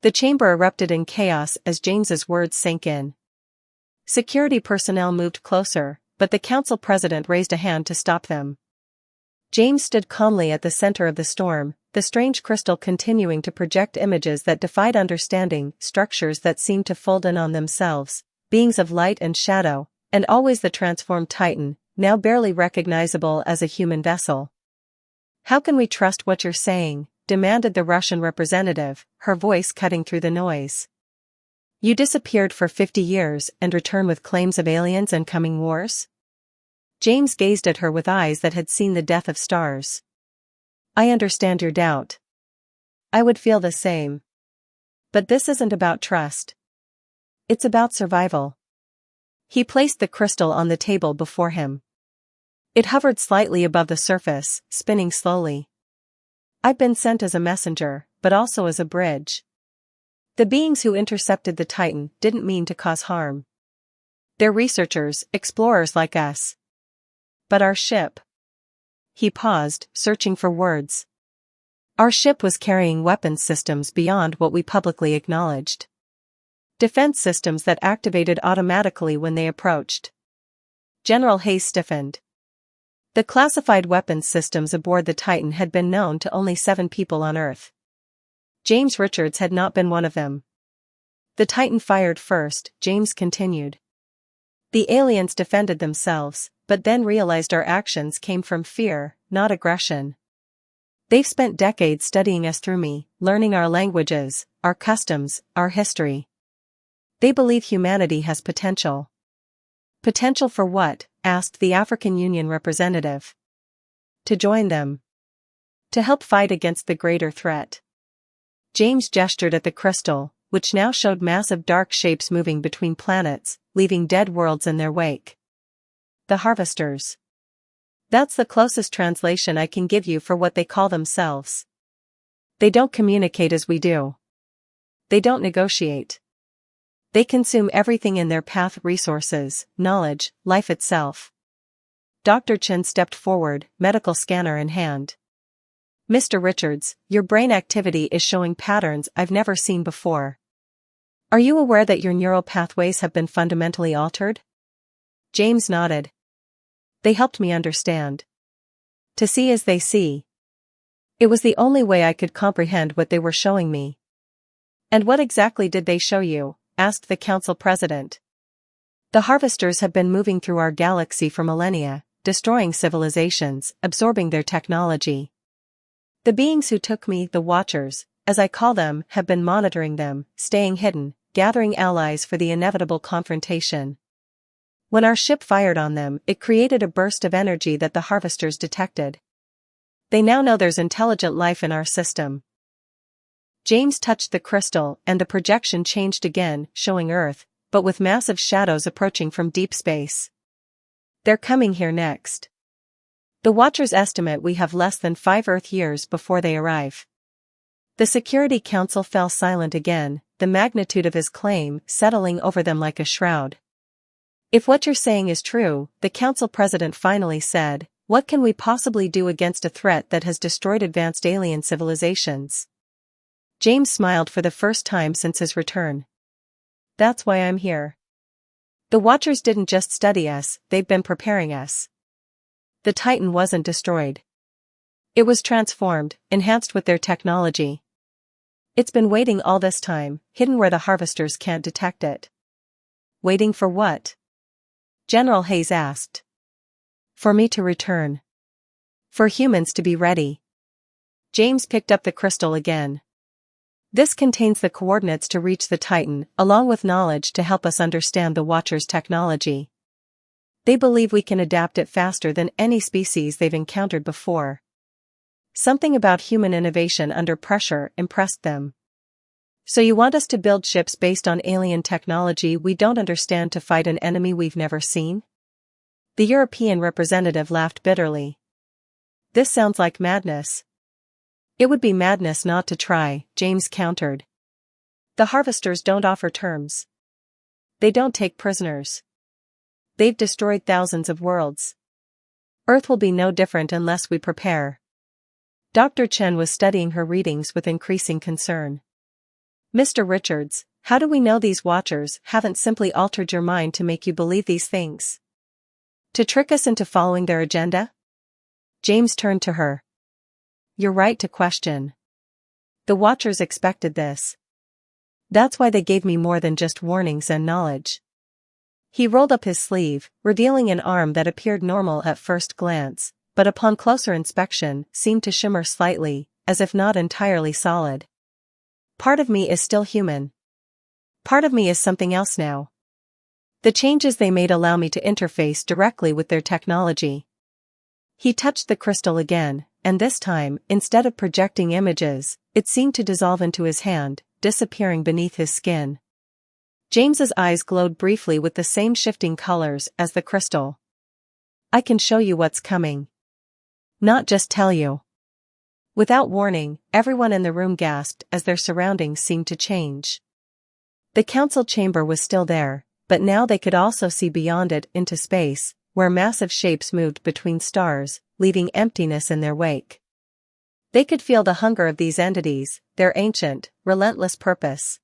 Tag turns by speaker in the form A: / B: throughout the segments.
A: The chamber erupted in chaos as James's words sank in. Security personnel moved closer, but the council president raised a hand to stop them. James stood calmly at the center of the storm, the strange crystal continuing to project images that defied understanding, structures that seemed to fold in on themselves, beings of light and shadow, and always the transformed Titan, now barely recognizable as a human vessel. "How can we trust what you're saying?" demanded the Russian representative, her voice cutting through the noise. "You disappeared for 50 years and return with claims of aliens and coming wars?" James gazed at her with eyes that had seen the death of stars. "I understand your doubt. I would feel the same. But this isn't about trust. It's about survival." He placed the crystal on the table before him. It hovered slightly above the surface, spinning slowly. "I've been sent as a messenger, but also as a bridge. The beings who intercepted the Titan didn't mean to cause harm. They're researchers, explorers like us. But our ship..." He paused, searching for words. "Our ship was carrying weapons systems beyond what we publicly acknowledged. Defense systems that activated automatically when they approached." General Hayes stiffened. The classified weapons systems aboard the Titan had been known to only 7 people on Earth. James Richards had not been one of them. "The Titan fired first," James continued. "The aliens defended themselves, but then realized our actions came from fear, not aggression. They've spent decades studying us through me, learning our languages, our customs, our history. They believe humanity has potential." "Potential for what?" asked the African Union representative. "To join them. To help fight against the greater threat." James gestured at the crystal, which now showed massive dark shapes moving between planets, leaving dead worlds in their wake. "The harvesters. That's the closest translation I can give you for what they call themselves. They don't communicate as we do. They don't negotiate. They consume everything in their path: resources, knowledge, life itself." Dr. Chen stepped forward, medical scanner in hand. "Mr. Richards, your brain activity is showing patterns I've never seen before. Are you aware that your neural pathways have been fundamentally altered?" James nodded. "They helped me understand. To see as they see. It was the only way I could comprehend what they were showing me." "And what exactly did they show you?" asked the council president. "The harvesters have been moving through our galaxy for millennia, destroying civilizations, absorbing their technology. The beings who took me, the Watchers, as I call them, have been monitoring them, staying hidden, gathering allies for the inevitable confrontation. When our ship fired on them, it created a burst of energy that the harvesters detected. They now know there's intelligent life in our system." James touched the crystal, and the projection changed again, showing Earth, but with massive shadows approaching from deep space. "They're coming here next. The Watchers estimate we have less than 5 Earth years before they arrive." The Security Council fell silent again, the magnitude of his claim settling over them like a shroud. "If what you're saying is true," the council president finally said, "what can we possibly do against a threat that has destroyed advanced alien civilizations?" James smiled for the first time since his return. "That's why I'm here. The Watchers didn't just study us, they've been preparing us. The Titan wasn't destroyed. It was transformed, enhanced with their technology. It's been waiting all this time, hidden where the harvesters can't detect it." "Waiting for what?" General Hayes asked. "For me to return. For humans to be ready." James picked up the crystal again. "This contains the coordinates to reach the Titan, along with knowledge to help us understand the Watchers' technology. They believe we can adapt it faster than any species they've encountered before. Something about human innovation under pressure impressed them. So you want us to build ships based on alien technology we don't understand to fight an enemy we've never seen?" The European representative laughed bitterly. "This sounds like madness." "It would be madness not to try," James countered. "The harvesters don't offer terms. They don't take prisoners. They've destroyed thousands of worlds. Earth will be no different unless we prepare." Dr. Chen was studying her readings with increasing concern. Mr. Richards, how do we know these watchers haven't simply altered your mind to make you believe these things? To trick us into following their agenda? James turned to her. You're right to question. The watchers expected this. That's why they gave me more than just warnings and knowledge. He rolled up his sleeve, revealing an arm that appeared normal at first glance, but upon closer inspection seemed to shimmer slightly, as if not entirely solid. Part of me is still human. Part of me is something else now. The changes they made allow me to interface directly with their technology. He touched the crystal again, and this time, instead of projecting images, it seemed to dissolve into his hand, disappearing beneath his skin. James's eyes glowed briefly with the same shifting colors as the crystal. I can show you what's coming. Not just tell you. Without warning, everyone in the room gasped as their surroundings seemed to change. The council chamber was still there, but now they could also see beyond it into space, where massive shapes moved between stars, leaving emptiness in their wake. They could feel the hunger of these entities, their ancient, relentless purpose.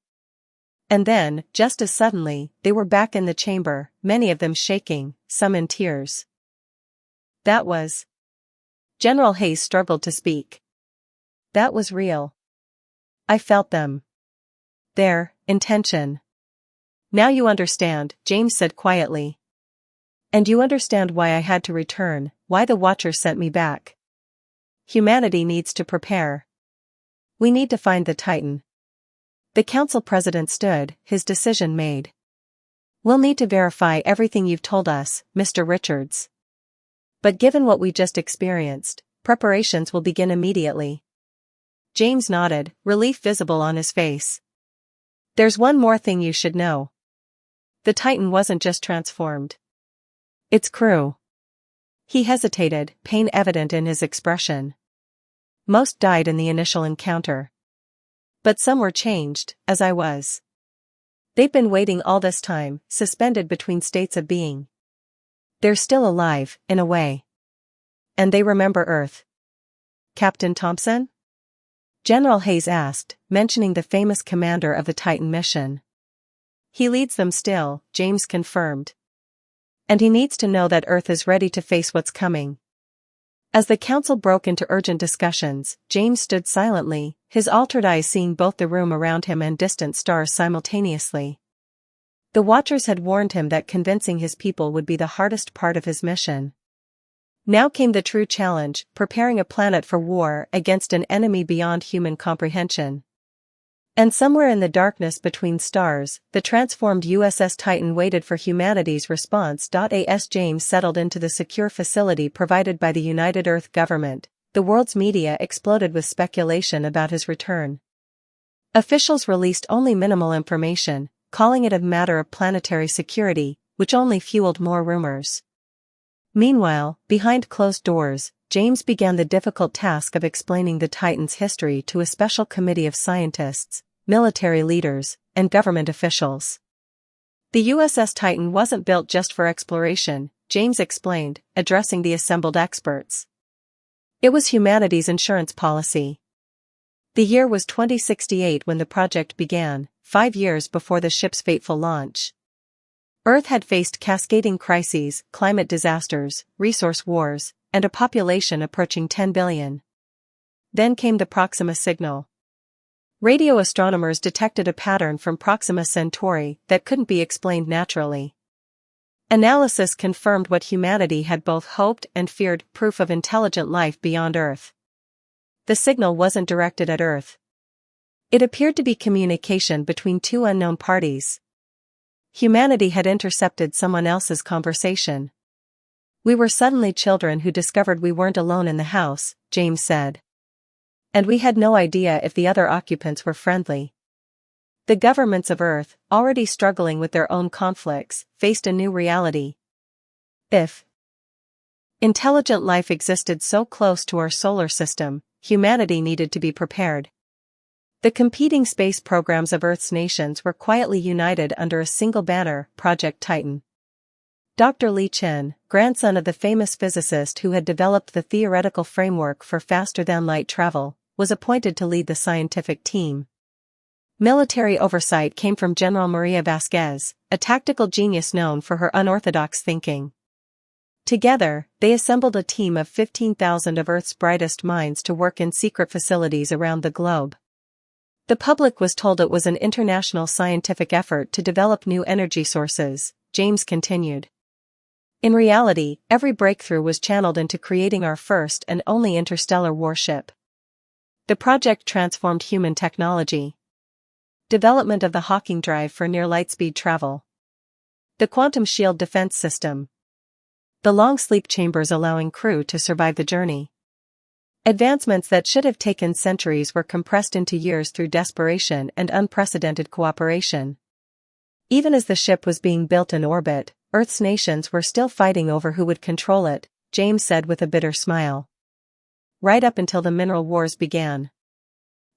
A: And then, just as suddenly, they were back in the chamber, many of them shaking, some in tears. That was... General Hayes struggled to speak. That was real. I felt them. Their intention. Now you understand, James said quietly. And you understand why I had to return, why the Watchers sent me back. Humanity needs to prepare. We need to find the Titan. The council president stood, his decision made. We'll need to verify everything you've told us, Mr. Richards. But given what we just experienced, preparations will begin immediately. James nodded, relief visible on his face. There's one more thing you should know. The Titan wasn't just transformed. Its crew. He hesitated, pain evident in his expression. Most died in the initial encounter. But some were changed, as I was. They've been waiting all this time, suspended between states of being. They're still alive, in a way. And they remember Earth. Captain Thompson? General Hayes asked, mentioning the famous commander of the Titan mission. He leads them still, James confirmed. And he needs to know that Earth is ready to face what's coming. As the council broke into urgent discussions, James stood silently, his altered eyes seeing both the room around him and distant stars simultaneously. The Watchers had warned him that convincing his people would be the hardest part of his mission. Now came the true challenge, preparing a planet for war against an enemy beyond human comprehension. And somewhere in the darkness between stars, the transformed USS Titan waited for humanity's response. As James settled into the secure facility provided by the United Earth government, the world's media exploded with speculation about his return. Officials released only minimal information, calling it a matter of planetary security, which only fueled more rumors. Meanwhile, behind closed doors, James began the difficult task of explaining the Titan's history to a special committee of scientists, military leaders, and government officials. The USS Titan wasn't built just for exploration, James explained, addressing the assembled experts. It was humanity's insurance policy. The year was 2068 when the project began, 5 years before the ship's fateful launch. Earth had faced cascading crises, climate disasters, resource wars, and a population approaching 10 billion. Then came the Proxima signal. Radio astronomers detected a pattern from Proxima Centauri that couldn't be explained naturally. Analysis confirmed what humanity had both hoped and feared: proof of intelligent life beyond Earth. The signal wasn't directed at Earth. It appeared to be communication between two unknown parties. Humanity had intercepted someone else's conversation. We were suddenly children who discovered we weren't alone in the house, James said. And we had no idea if the other occupants were friendly. The governments of Earth, already struggling with their own conflicts, faced a new reality. If intelligent life existed so close to our solar system, humanity needed to be prepared. The competing space programs of Earth's nations were quietly united under a single banner, Project Titan. Dr. Li Chen, grandson of the famous physicist who had developed the theoretical framework for faster-than-light travel, was appointed to lead the scientific team. Military oversight came from General Maria Vasquez, a tactical genius known for her unorthodox thinking. Together, they assembled a team of 15,000 of Earth's brightest minds to work in secret facilities around the globe. The public was told it was an international scientific effort to develop new energy sources, James continued. In reality, every breakthrough was channeled into creating our first and only interstellar warship. The project transformed human technology. Development of the Hawking drive for near lightspeed travel. The quantum shield defense system. The long sleep chambers allowing crew to survive the journey. Advancements that should have taken centuries were compressed into years through desperation and unprecedented cooperation. Even as the ship was being built in orbit, Earth's nations were still fighting over who would control it, James said with a bitter smile. Right up until the mineral wars began.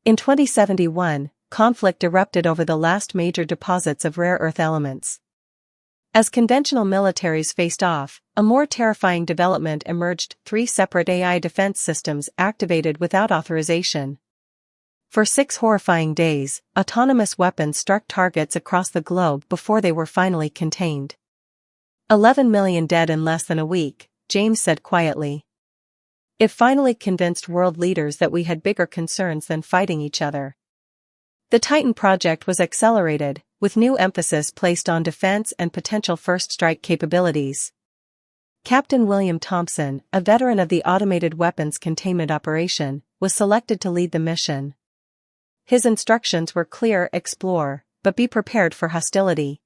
A: In 2071, conflict erupted over the last major deposits of rare earth elements. As conventional militaries faced off, a more terrifying development emerged: 3 separate AI defense systems activated without authorization. For 6 horrifying days, autonomous weapons struck targets across the globe before they were finally contained. 11 million dead in less than a week, James said quietly. It finally convinced world leaders that we had bigger concerns than fighting each other. The Titan project was accelerated, with new emphasis placed on defense and potential first strike capabilities. Captain William Thompson, a veteran of the automated weapons containment operation, was selected to lead the mission. His instructions were clear: explore, but be prepared for hostility.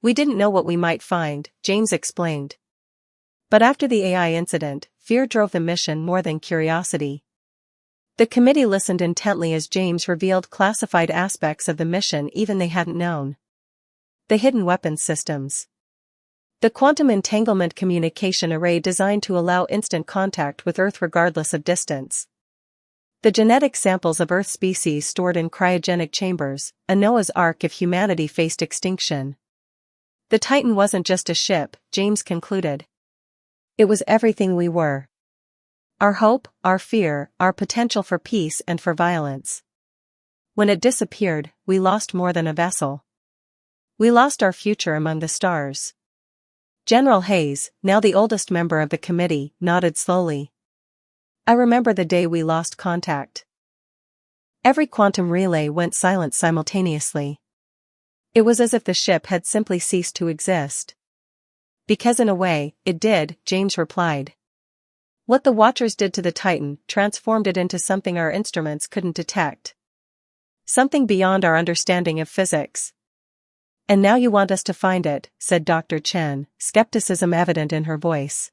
A: We didn't know what we might find, James explained. But after the AI incident, fear drove the mission more than curiosity. The committee listened intently as James revealed classified aspects of the mission even they hadn't known. The hidden weapons systems. The quantum entanglement communication array designed to allow instant contact with Earth regardless of distance. The genetic samples of Earth species stored in cryogenic chambers, a Noah's Ark if humanity faced extinction. The Titan wasn't just a ship, James concluded. It was everything we were. Our hope, our fear, our potential for peace and for violence. When it disappeared, we lost more than a vessel. We lost our future among the stars. General Hayes, now the oldest member of the committee, nodded slowly. I remember the day we lost contact. Every quantum relay went silent simultaneously. It was as if the ship had simply ceased to exist. Because in a way, it did, James replied. What the Watchers did to the Titan transformed it into something our instruments couldn't detect. Something beyond our understanding of physics. And now you want us to find it, said Dr. Chen, skepticism evident in her voice.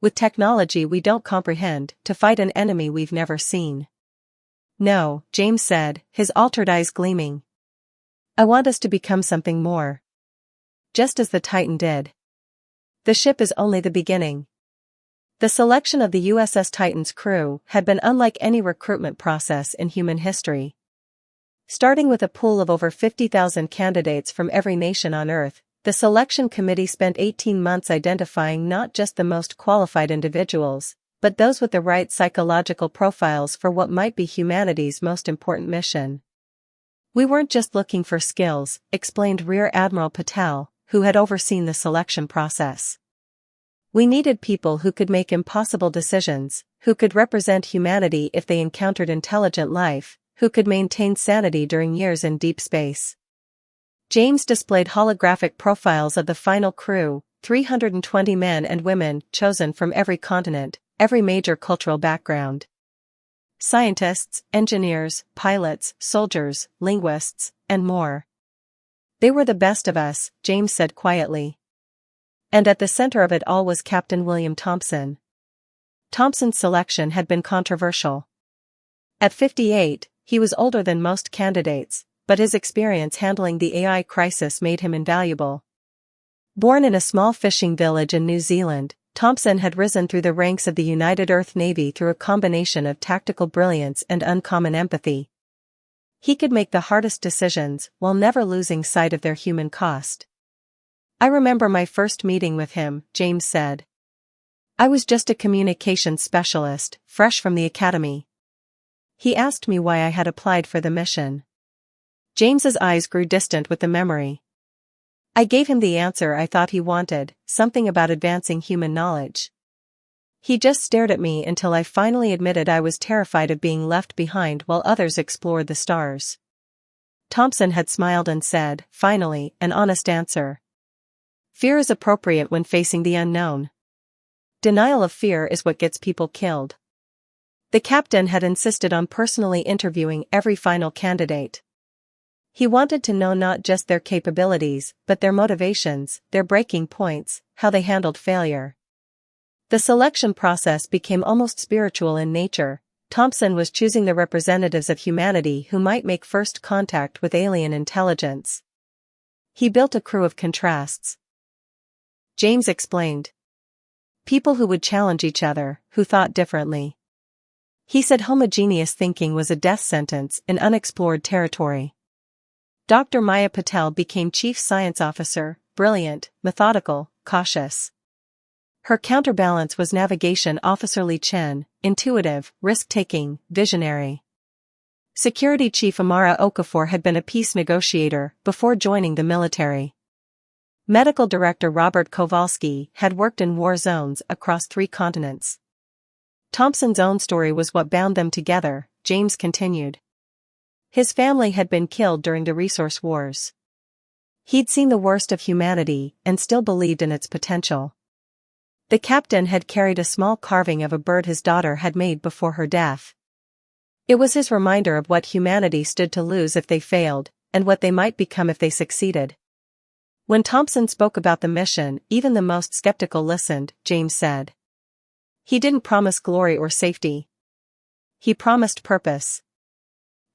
A: With technology we don't comprehend, to fight an enemy we've never seen. No, James said, his altered eyes gleaming. I want us to become something more. Just as the Titan did. The ship is only the beginning. The selection of the USS Titan's crew had been unlike any recruitment process in human history. Starting with a pool of over 50,000 candidates from every nation on Earth, the selection committee spent 18 months identifying not just the most qualified individuals, but those with the right psychological profiles for what might be humanity's most important mission. We weren't just looking for skills, explained Rear Admiral Patel, who had overseen the selection process. We needed people who could make impossible decisions, who could represent humanity if they encountered intelligent life, who could maintain sanity during years in deep space. James displayed holographic profiles of the final crew, 320 men and women chosen from every continent, every major cultural background. Scientists, engineers, pilots, soldiers, linguists, and more. They were the best of us, James said quietly. And at the center of it all was Captain William Thompson. Thompson's selection had been controversial. At 58, he was older than most candidates, but his experience handling the AI crisis made him invaluable. Born in a small fishing village in New Zealand, Thompson had risen through the ranks of the United Earth Navy through a combination of tactical brilliance and uncommon empathy. He could make the hardest decisions while never losing sight of their human cost. I remember my first meeting with him, James said. I was just a communications specialist, fresh from the academy. He asked me why I had applied for the mission. James's eyes grew distant with the memory. I gave him the answer I thought he wanted, something about advancing human knowledge. He just stared at me until I finally admitted I was terrified of being left behind while others explored the stars. Thompson had smiled and said, finally, an honest answer. Fear is appropriate when facing the unknown. Denial of fear is what gets people killed. The captain had insisted on personally interviewing every final candidate. He wanted to know not just their capabilities, but their motivations, their breaking points, how they handled failure. The selection process became almost spiritual in nature. Thompson was choosing the representatives of humanity who might make first contact with alien intelligence. He built a crew of contrasts. James explained. People who would challenge each other, who thought differently. He said homogeneous thinking was a death sentence in unexplored territory. Dr. Maya Patel became Chief Science Officer, brilliant, methodical, cautious. Her counterbalance was Navigation Officer Li Chen, intuitive, risk-taking, visionary. Security Chief Amara Okafor had been a peace negotiator before joining the military. Medical Director Robert Kowalski had worked in war zones across 3 continents. Thompson's own story was what bound them together, James continued. His family had been killed during the resource wars. He'd seen the worst of humanity and still believed in its potential. The captain had carried a small carving of a bird his daughter had made before her death. It was his reminder of what humanity stood to lose if they failed, and what they might become if they succeeded. When Thompson spoke about the mission, even the most skeptical listened, James said. He didn't promise glory or safety. He promised purpose.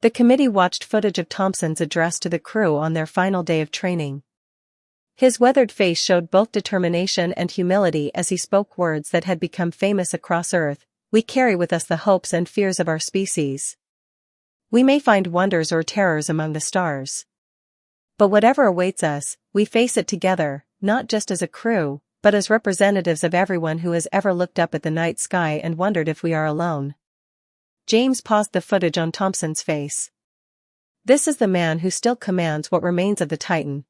A: The committee watched footage of Thompson's address to the crew on their final day of training. His weathered face showed both determination and humility as he spoke words that had become famous across Earth. We carry with us the hopes and fears of our species. We may find wonders or terrors among the stars. But whatever awaits us, we face it together, not just as a crew, but as representatives of everyone who has ever looked up at the night sky and wondered if we are alone. James paused the footage on Thompson's face. This is the man who still commands what remains of the Titan.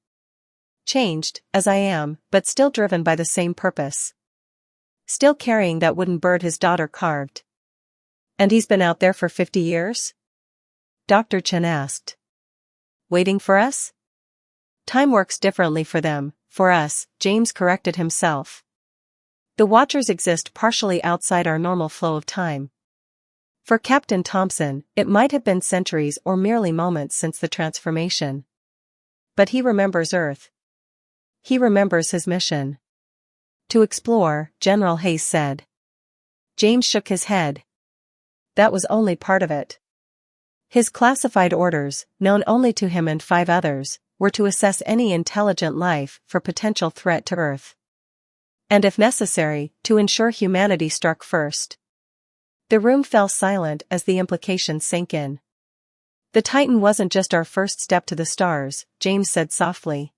A: Changed, as I am, but still driven by the same purpose. Still carrying that wooden bird his daughter carved. And he's been out there for 50 years? Dr. Chen asked. Waiting for us? Time works differently for them, for us, James corrected himself. The Watchers exist partially outside our normal flow of time. For Captain Thompson, it might have been centuries or merely moments since the transformation. But he remembers Earth. He remembers his mission. To explore, General Hayes said. James shook his head. That was only part of it. His classified orders, known only to him and 5 others, were to assess any intelligent life for potential threat to Earth. And if necessary, to ensure humanity struck first. The room fell silent as the implications sank in. The Titan wasn't just our first step to the stars, James said softly.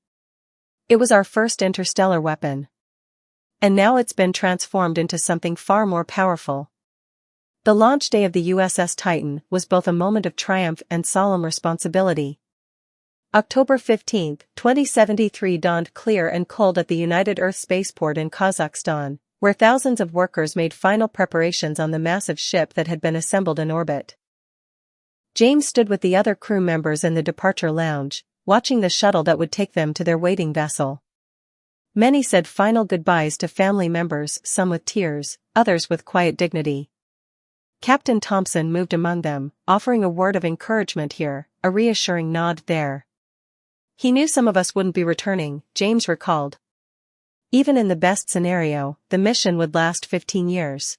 A: It was our first interstellar weapon. And now it's been transformed into something far more powerful. The launch day of the USS Titan was both a moment of triumph and solemn responsibility. October 15, 2073 dawned clear and cold at the United Earth Spaceport in Kazakhstan, where thousands of workers made final preparations on the massive ship that had been assembled in orbit. James stood with the other crew members in the departure lounge, watching the shuttle that would take them to their waiting vessel. Many said final goodbyes to family members, some with tears, others with quiet dignity. Captain Thompson moved among them, offering a word of encouragement here, a reassuring nod there. He knew some of us wouldn't be returning, James recalled. Even in the best scenario, the mission would last 15 years.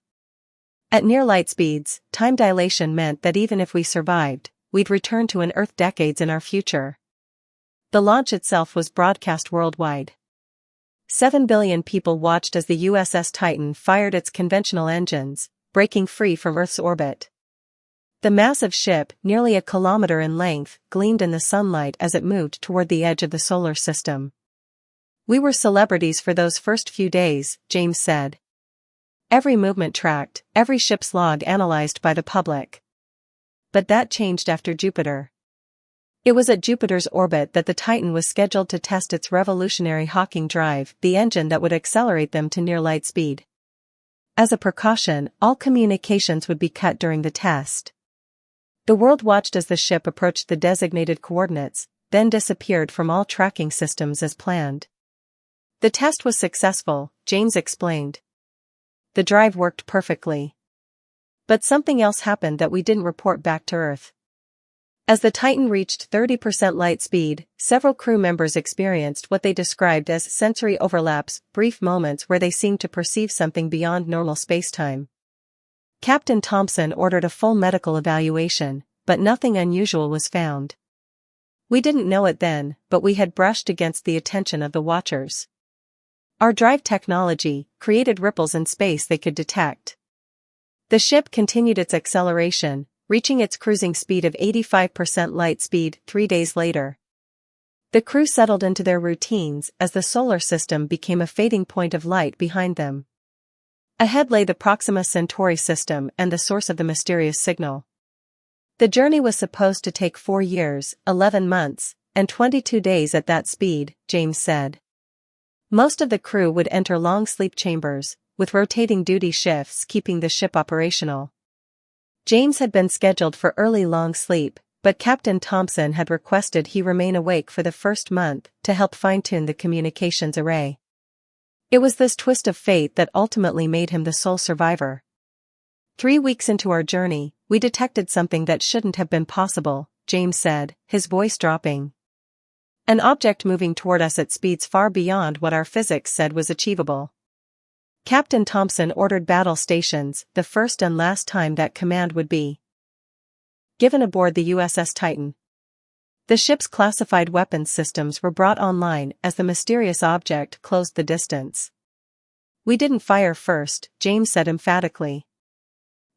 A: At near light speeds, time dilation meant that even if we survived, we'd return to an Earth decades in our future. The launch itself was broadcast worldwide. 7 billion people watched as the USS Titan fired its conventional engines, breaking free from Earth's orbit. The massive ship, nearly a kilometer in length, gleamed in the sunlight as it moved toward the edge of the solar system. We were celebrities for those first few days, James said. Every movement tracked, every ship's log analyzed by the public. But that changed after Jupiter. It was at Jupiter's orbit that the Titan was scheduled to test its revolutionary Hawking drive, the engine that would accelerate them to near light speed. As a precaution, all communications would be cut during the test. The world watched as the ship approached the designated coordinates, then disappeared from all tracking systems as planned. The test was successful, James explained. The drive worked perfectly. But something else happened that we didn't report back to Earth. As the Titan reached 30% light speed, several crew members experienced what they described as sensory overlaps, brief moments where they seemed to perceive something beyond normal spacetime. Captain Thompson ordered a full medical evaluation, but nothing unusual was found. We didn't know it then, but we had brushed against the attention of the watchers. Our drive technology created ripples in space they could detect. The ship continued its acceleration, reaching its cruising speed of 85% light speed 3 days later. The crew settled into their routines as the solar system became a fading point of light behind them. Ahead lay the Proxima Centauri system and the source of the mysterious signal. The journey was supposed to take 4 years, 11 months, and 22 days at that speed, James said. Most of the crew would enter long sleep chambers, with rotating duty shifts keeping the ship operational. James had been scheduled for early long sleep, but Captain Thompson had requested he remain awake for the first month to help fine-tune the communications array. It was this twist of fate that ultimately made him the sole survivor. 3 weeks into our journey, we detected something that shouldn't have been possible, James said, his voice dropping. An object moving toward us at speeds far beyond what our physics said was achievable. Captain Thompson ordered battle stations, the first and last time that command would be given aboard the USS Titan. The ship's classified weapons systems were brought online as the mysterious object closed the distance. We didn't fire first, James said emphatically.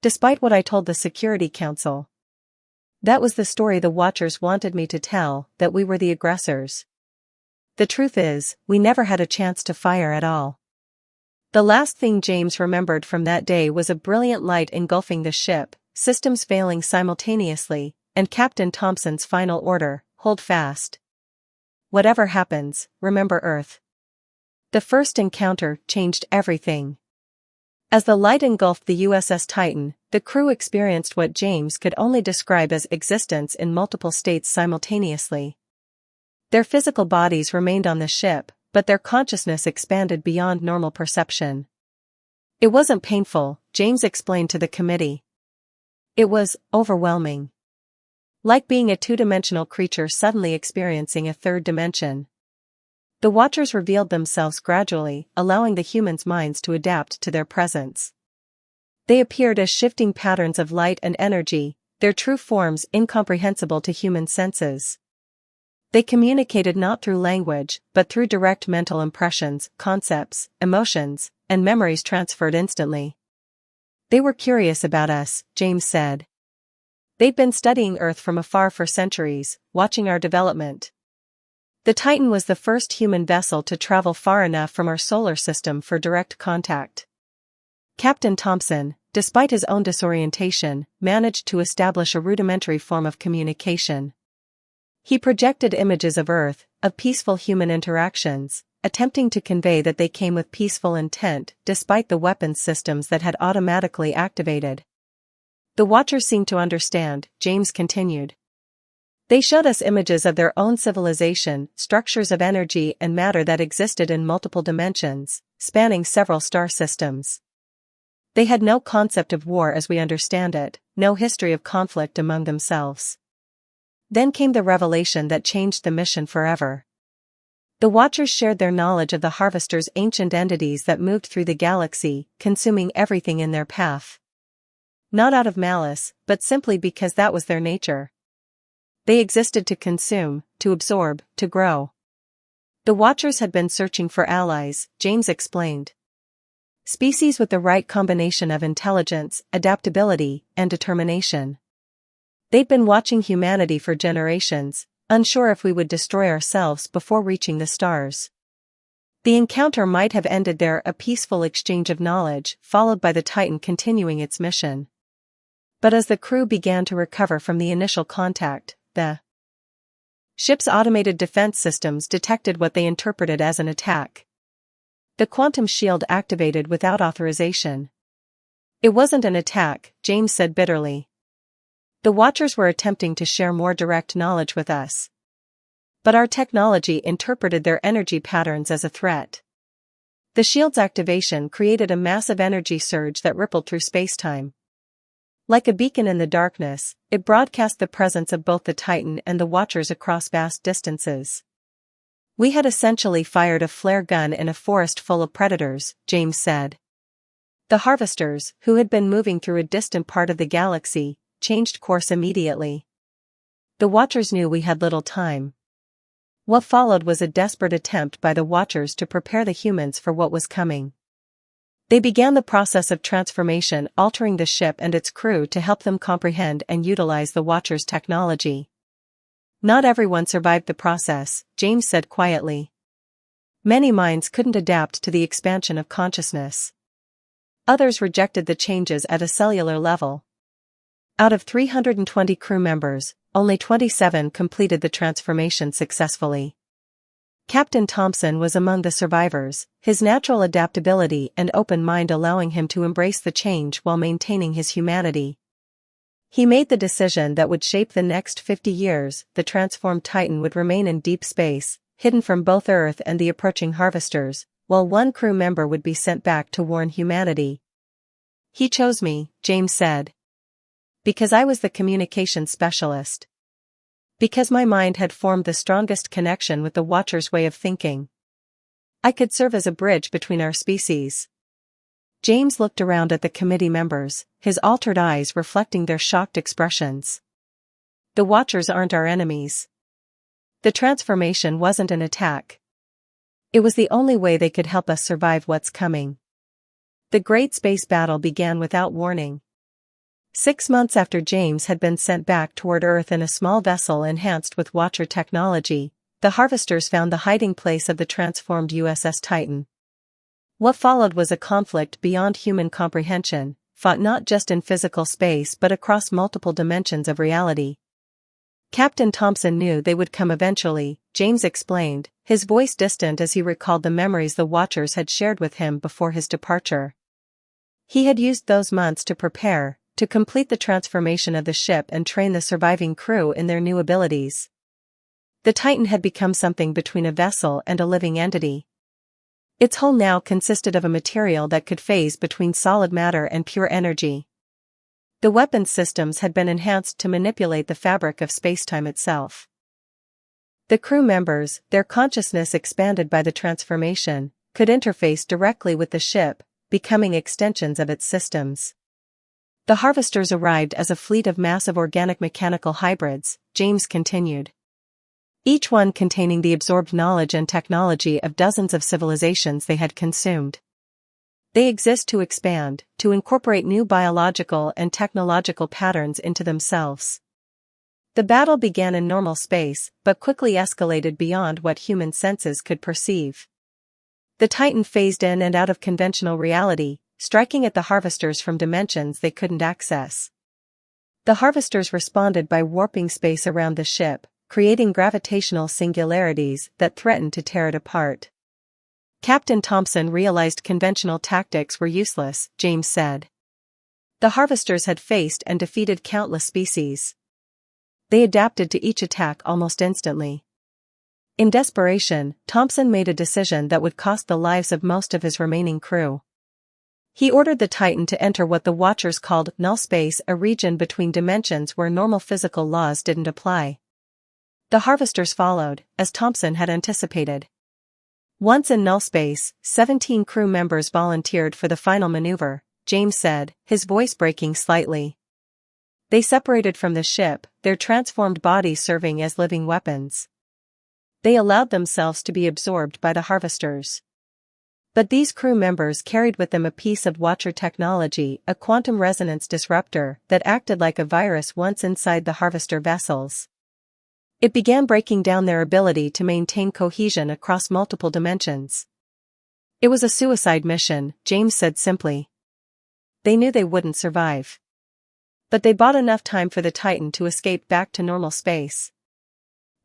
A: Despite what I told the Security Council. That was the story the Watchers wanted me to tell, that we were the aggressors. The truth is, we never had a chance to fire at all. The last thing James remembered from that day was a brilliant light engulfing the ship, systems failing simultaneously, and Captain Thompson's final order, hold fast. Whatever happens, remember Earth. The first encounter changed everything. As the light engulfed the USS Titan, the crew experienced what James could only describe as existence in multiple states simultaneously. Their physical bodies remained on the ship, but their consciousness expanded beyond normal perception. It wasn't painful, James explained to the committee. It was overwhelming. Like being a two-dimensional creature suddenly experiencing a third dimension. The Watchers revealed themselves gradually, allowing the humans' minds to adapt to their presence. They appeared as shifting patterns of light and energy, their true forms incomprehensible to human senses. They communicated not through language, but through direct mental impressions, concepts, emotions, and memories transferred instantly. They were curious about us, James said. They'd been studying Earth from afar for centuries, watching our development. The Titan was the first human vessel to travel far enough from our solar system for direct contact. Captain Thompson, despite his own disorientation, managed to establish a rudimentary form of communication. He projected images of Earth, of peaceful human interactions, attempting to convey that they came with peaceful intent despite the weapons systems that had automatically activated. The Watchers seemed to understand, James continued. They showed us images of their own civilization, structures of energy and matter that existed in multiple dimensions, spanning several star systems. They had no concept of war as we understand it, no history of conflict among themselves. Then came the revelation that changed the mission forever. The Watchers shared their knowledge of the Harvesters, ancient entities that moved through the galaxy, consuming everything in their path. Not out of malice, but simply because that was their nature. They existed to consume, to absorb, to grow. The Watchers had been searching for allies, James explained. Species with the right combination of intelligence, adaptability, and determination. They'd been watching humanity for generations, unsure if we would destroy ourselves before reaching the stars. The encounter might have ended there, a peaceful exchange of knowledge, followed by the Titan continuing its mission. But as the crew began to recover from the initial contact, the Ship's automated defense systems detected what they interpreted as an attack. The quantum shield activated without authorization. It wasn't an attack, James said bitterly. The Watchers were attempting to share more direct knowledge with us. But our technology interpreted their energy patterns as a threat. The shield's activation created a massive energy surge that rippled through spacetime. Like a beacon in the darkness, it broadcast the presence of both the Titan and the Watchers across vast distances. We had essentially fired a flare gun in a forest full of predators, James said. The Harvesters, who had been moving through a distant part of the galaxy, changed course immediately. The Watchers knew we had little time. What followed was a desperate attempt by the Watchers to prepare the humans for what was coming. They began the process of transformation, altering the ship and its crew to help them comprehend and utilize the Watchers' technology. Not everyone survived the process, James said quietly. Many minds couldn't adapt to the expansion of consciousness. Others rejected the changes at a cellular level. Out of 320 crew members, only 27 completed the transformation successfully. Captain Thompson was among the survivors, his natural adaptability and open mind allowing him to embrace the change while maintaining his humanity. He made the decision that would shape the next 50 years. The transformed Titan would remain in deep space, hidden from both Earth and the approaching Harvesters, while one crew member would be sent back to warn humanity. He chose me, James said. Because I was the communication specialist. Because my mind had formed the strongest connection with the Watchers' way of thinking. I could serve as a bridge between our species. James looked around at the committee members, his altered eyes reflecting their shocked expressions. The Watchers aren't our enemies. The transformation wasn't an attack. It was the only way they could help us survive what's coming. The great space battle began without warning. 6 months after James had been sent back toward Earth in a small vessel enhanced with Watcher technology, the Harvesters found the hiding place of the transformed USS Titan. What followed was a conflict beyond human comprehension, fought not just in physical space but across multiple dimensions of reality. Captain Thompson knew they would come eventually, James explained, his voice distant as he recalled the memories the Watchers had shared with him before his departure. He had used those months to prepare, to complete the transformation of the ship and train the surviving crew in their new abilities. The Titan had become something between a vessel and a living entity. Its hull now consisted of a material that could phase between solid matter and pure energy. The weapons systems had been enhanced to manipulate the fabric of spacetime itself. The crew members, their consciousness expanded by the transformation, could interface directly with the ship, becoming extensions of its systems. The Harvesters arrived as a fleet of massive organic mechanical hybrids, James continued. Each one containing the absorbed knowledge and technology of dozens of civilizations they had consumed. They exist to expand, to incorporate new biological and technological patterns into themselves. The battle began in normal space, but quickly escalated beyond what human senses could perceive. The Titan phased in and out of conventional reality, striking at the Harvesters from dimensions they couldn't access. The Harvesters responded by warping space around the ship, creating gravitational singularities that threatened to tear it apart. Captain Thompson realized conventional tactics were useless, James said. The Harvesters had faced and defeated countless species. They adapted to each attack almost instantly. In desperation, Thompson made a decision that would cost the lives of most of his remaining crew. He ordered the Titan to enter what the Watchers called null space, a region between dimensions where normal physical laws didn't apply. The Harvesters followed, as Thompson had anticipated. Once in null space, 17 crew members volunteered for the final maneuver, James said, his voice breaking slightly. They separated from the ship, their transformed bodies serving as living weapons. They allowed themselves to be absorbed by the Harvesters. But these crew members carried with them a piece of Watcher technology, a quantum resonance disruptor that acted like a virus once inside the Harvester vessels. It began breaking down their ability to maintain cohesion across multiple dimensions. It was a suicide mission, James said simply. They knew they wouldn't survive. But they bought enough time for the Titan to escape back to normal space.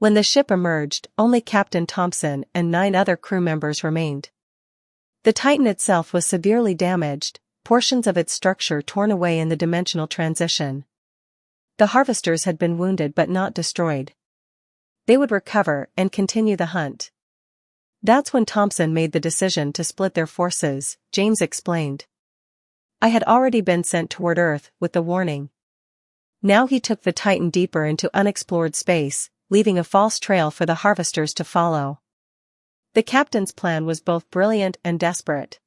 A: When the ship emerged, only Captain Thompson and 9 other crew members remained. The Titan itself was severely damaged, portions of its structure torn away in the dimensional transition. The harvesters had been wounded but not destroyed. They would recover and continue the hunt. That's when Thompson made the decision to split their forces, James explained. I had already been sent toward Earth with the warning. Now he took the Titan deeper into unexplored space, leaving a false trail for the harvesters to follow. The captain's plan was both brilliant and desperate.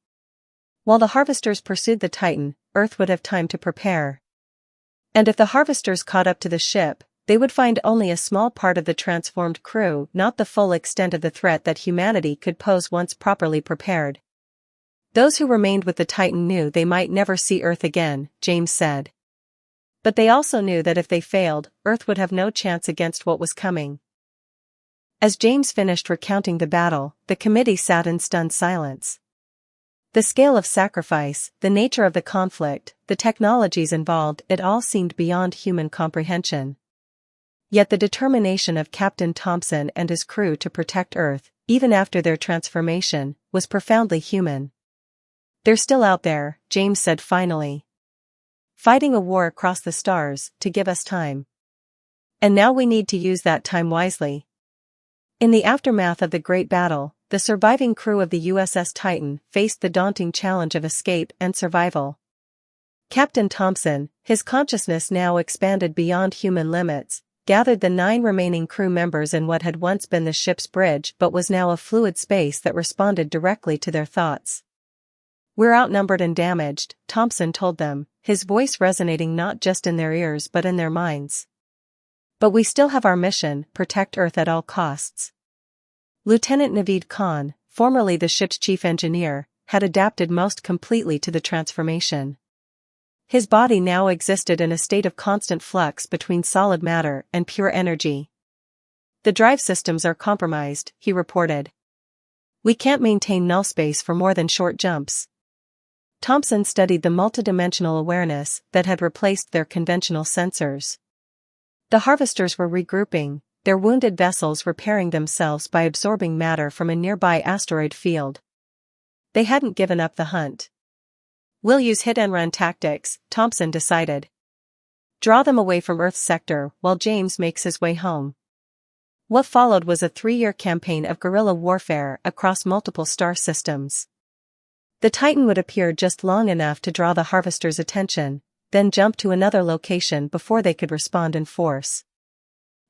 A: While the harvesters pursued the Titan, Earth would have time to prepare. And if the harvesters caught up to the ship, they would find only a small part of the transformed crew, not the full extent of the threat that humanity could pose once properly prepared. Those who remained with the Titan knew they might never see Earth again, James said. But they also knew that if they failed, Earth would have no chance against what was coming. As James finished recounting the battle, the committee sat in stunned silence. The scale of sacrifice, the nature of the conflict, the technologies involved, it all seemed beyond human comprehension. Yet the determination of Captain Thompson and his crew to protect Earth, even after their transformation, was profoundly human. They're still out there, James said finally. Fighting a war across the stars, to give us time. And now we need to use that time wisely. In the aftermath of the Great Battle, the surviving crew of the USS Titan faced the daunting challenge of escape and survival. Captain Thompson, his consciousness now expanded beyond human limits, gathered the 9 remaining crew members in what had once been the ship's bridge but was now a fluid space that responded directly to their thoughts. We're outnumbered and damaged, Thompson told them, his voice resonating not just in their ears but in their minds. But we still have our mission, protect Earth at all costs. Lieutenant Naveed Khan, formerly the ship's chief engineer, had adapted most completely to the transformation. His body now existed in a state of constant flux between solid matter and pure energy. The drive systems are compromised, he reported. We can't maintain null space for more than short jumps. Thompson studied the multidimensional awareness that had replaced their conventional sensors. The harvesters were regrouping, their wounded vessels repairing themselves by absorbing matter from a nearby asteroid field. They hadn't given up the hunt. We'll use hit-and-run tactics, Thompson decided. Draw them away from Earth's sector while James makes his way home. What followed was a 3-year campaign of guerrilla warfare across multiple star systems. The Titan would appear just long enough to draw the harvesters' attention, then jump to another location before they could respond in force.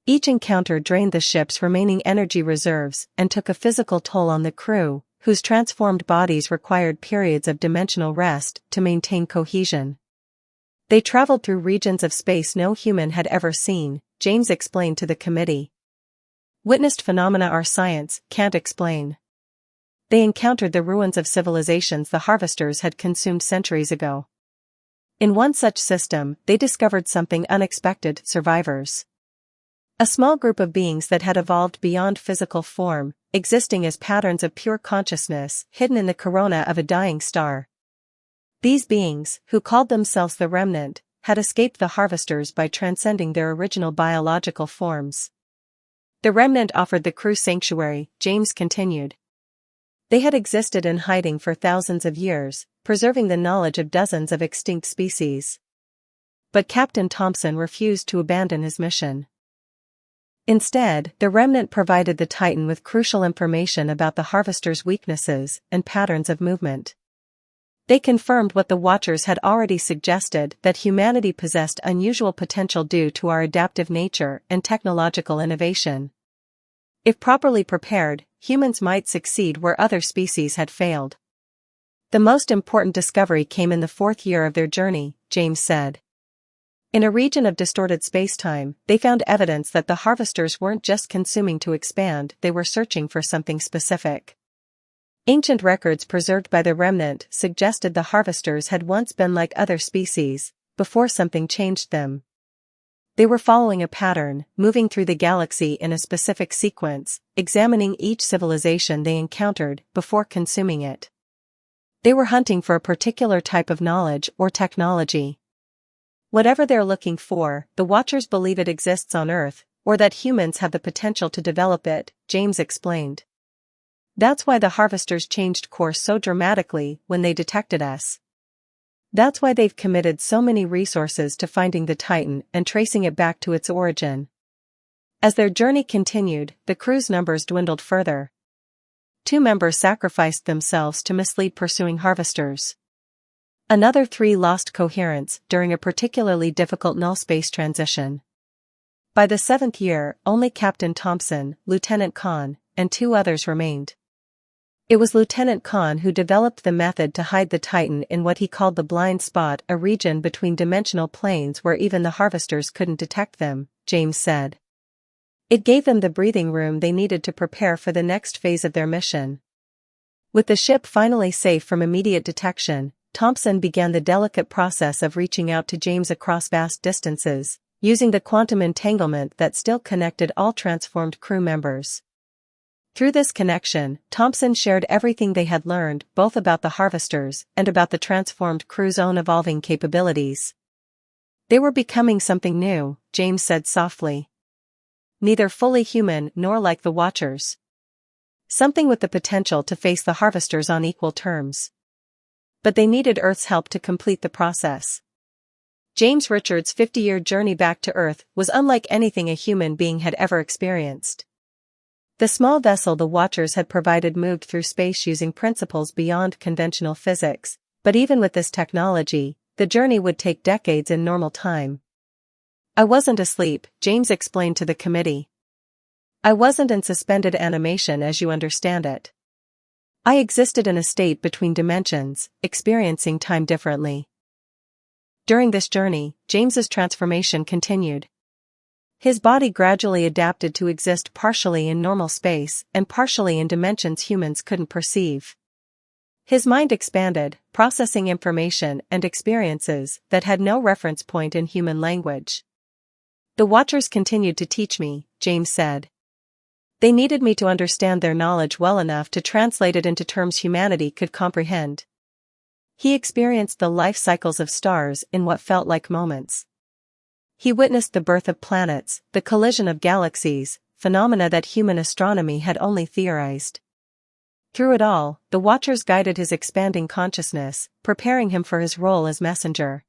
A: Each encounter drained the ship's remaining energy reserves and took a physical toll on the crew, whose transformed bodies required periods of dimensional rest to maintain cohesion. They traveled through regions of space no human had ever seen, James explained to the committee. Witnessed phenomena our science can't explain. They encountered the ruins of civilizations the harvesters had consumed centuries ago. In one such system, they discovered something unexpected: survivors. A small group of beings that had evolved beyond physical form, existing as patterns of pure consciousness, hidden in the corona of a dying star. These beings, who called themselves the Remnant, had escaped the harvesters by transcending their original biological forms. The Remnant offered the crew sanctuary, James continued. They had existed in hiding for thousands of years, preserving the knowledge of dozens of extinct species. But Captain Thompson refused to abandon his mission. Instead, the Remnant provided the Titan with crucial information about the harvesters' weaknesses and patterns of movement. They confirmed what the Watchers had already suggested, that humanity possessed unusual potential due to our adaptive nature and technological innovation. If properly prepared, humans might succeed where other species had failed. The most important discovery came in the 4th year of their journey, James said. In a region of distorted spacetime, they found evidence that the harvesters weren't just consuming to expand, they were searching for something specific. Ancient records preserved by the Remnant suggested the harvesters had once been like other species, before something changed them. They were following a pattern, moving through the galaxy in a specific sequence, examining each civilization they encountered before consuming it. They were hunting for a particular type of knowledge or technology. Whatever they're looking for, the Watchers believe it exists on Earth, Or that humans have the potential to develop it, James explained. That's why the harvesters changed course so dramatically when they detected us. That's why they've committed so many resources to finding the Titan and tracing it back to its origin. As their journey continued, the crew's numbers dwindled further. 2 members sacrificed themselves to mislead pursuing harvesters. Another 3 lost coherence during a particularly difficult null-space transition. By the 7th year, only Captain Thompson, Lieutenant Kahn, and 2 others remained. It was Lieutenant Kahn who developed the method to hide the Titan in what he called the blind spot, a region between dimensional planes where even the harvesters couldn't detect them, James said. It gave them the breathing room they needed to prepare for the next phase of their mission. With the ship finally safe from immediate detection, Thompson began the delicate process of reaching out to James across vast distances, using the quantum entanglement that still connected all transformed crew members. Through this connection, Thompson shared everything they had learned, both about the harvesters and about the transformed crew's own evolving capabilities. They were becoming something new, James said softly. Neither fully human nor like the Watchers. Something with the potential to face the harvesters on equal terms. But they needed Earth's help to complete the process. James Richards' 50-year journey back to Earth was unlike anything a human being had ever experienced. The small vessel the Watchers had provided moved through space using principles beyond conventional physics, but even with this technology, the journey would take decades in normal time. I wasn't asleep, James explained to the committee. I wasn't in suspended animation as you understand it. I existed in a state between dimensions, experiencing time differently. During this journey, James's transformation continued. His body gradually adapted to exist partially in normal space and partially in dimensions humans couldn't perceive. His mind expanded, processing information and experiences that had no reference point in human language. The Watchers continued to teach me, James said. They needed me to understand their knowledge well enough to translate it into terms humanity could comprehend. He experienced the life cycles of stars in what felt like moments. He witnessed the birth of planets, the collision of galaxies, phenomena that human astronomy had only theorized. Through it all, the Watchers guided his expanding consciousness, preparing him for his role as messenger.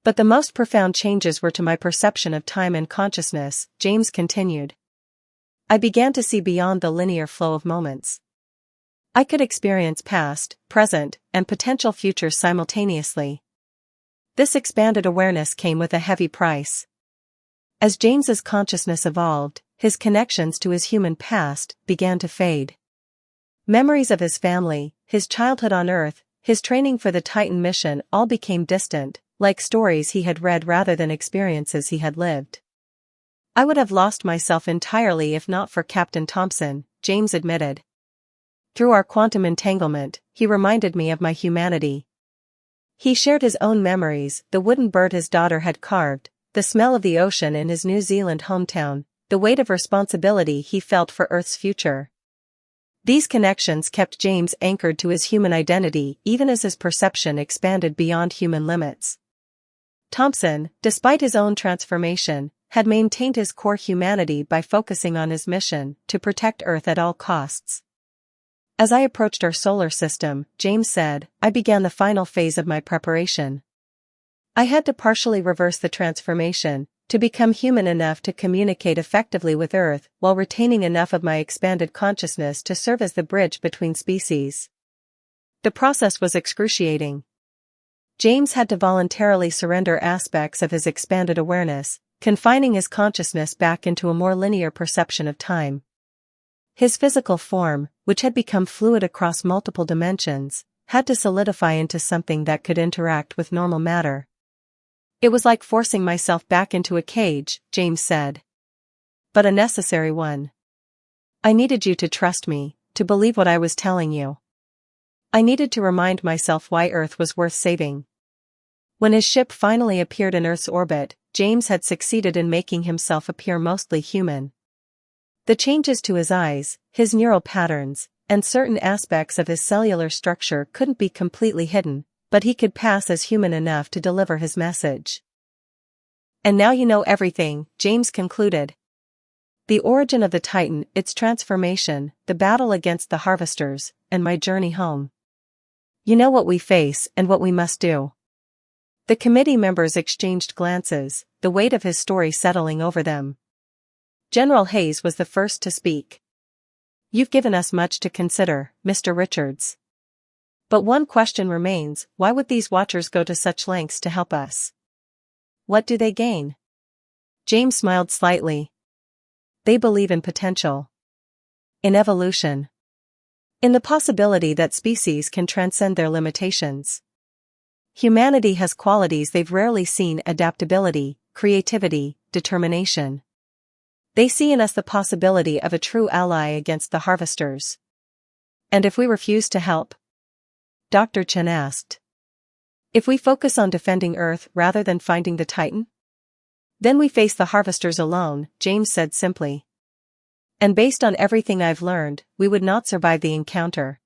A: But the most profound changes were to my perception of time and consciousness, James continued. I began to see beyond the linear flow of moments. I could experience past, present, and potential futures simultaneously. This expanded awareness came with a heavy price. As James's consciousness evolved, his connections to his human past began to fade. Memories of his family, his childhood on Earth, his training for the Titan mission all became distant, like stories he had read rather than experiences he had lived. I would have lost myself entirely if not for Captain Thompson, James admitted. Through our quantum entanglement, he reminded me of my humanity. He shared his own memories, the wooden bird his daughter had carved, the smell of the ocean in his New Zealand hometown, the weight of responsibility he felt for Earth's future. These connections kept James anchored to his human identity even as his perception expanded beyond human limits. Thompson, despite his own transformation, had maintained his core humanity by focusing on his mission to protect Earth at all costs. As I approached our solar system, James said, I began the final phase of my preparation. I had to partially reverse the transformation, to become human enough to communicate effectively with Earth while retaining enough of my expanded consciousness to serve as the bridge between species. The process was excruciating. James had to voluntarily surrender aspects of his expanded awareness, confining his consciousness back into a more linear perception of time. His physical form, which had become fluid across multiple dimensions, had to solidify into something that could interact with normal matter. It was like forcing myself back into a cage, James said. But a necessary one. I needed you to trust me, to believe what I was telling you. I needed to remind myself why Earth was worth saving. When his ship finally appeared in Earth's orbit, James had succeeded in making himself appear mostly human. The changes to his eyes, his neural patterns, and certain aspects of his cellular structure couldn't be completely hidden, but he could pass as human enough to deliver his message. And now you know everything, James concluded. The origin of the Titan, its transformation, the battle against the harvesters, and my journey home. You know what we face and what we must do." The committee members exchanged glances, the weight of his story settling over them. General Hayes was the first to speak. "You've given us much to consider, Mr. Richards. But one question remains: why would these Watchers go to such lengths to help us? What do they gain?" James smiled slightly. "They believe in potential. In evolution. In the possibility that species can transcend their limitations. Humanity has qualities they've rarely seen: adaptability, creativity, determination. They see in us the possibility of a true ally against the harvesters." "And if we refuse to help?" Dr. Chen asked. "If we focus on defending Earth rather than finding the Titan? Then we face the harvesters alone," James said simply. "And based on everything I've learned, we would not survive the encounter."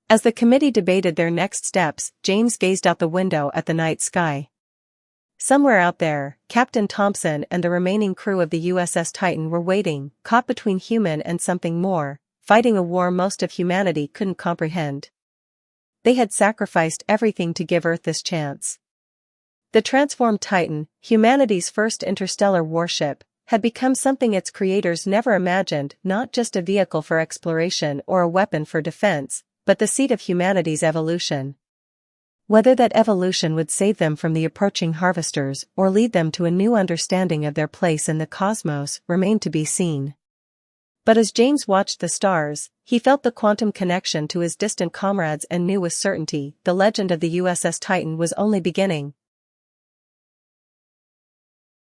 A: As the committee debated their next steps, James gazed out the window at the night sky. Somewhere out there, Captain Thompson and the remaining crew of the USS Titan were waiting, caught between human and something more, fighting a war most of humanity couldn't comprehend. They had sacrificed everything to give Earth this chance. The transformed Titan, humanity's first interstellar warship, had become something its creators never imagined: not just a vehicle for exploration or a weapon for defense, but the seat of humanity's evolution. Whether that evolution would save them from the approaching harvesters or lead them to a new understanding of their place in the cosmos remained to be seen. But as James watched the stars, he felt the quantum connection to his distant comrades and knew with certainty the legend of the USS Titan was only beginning,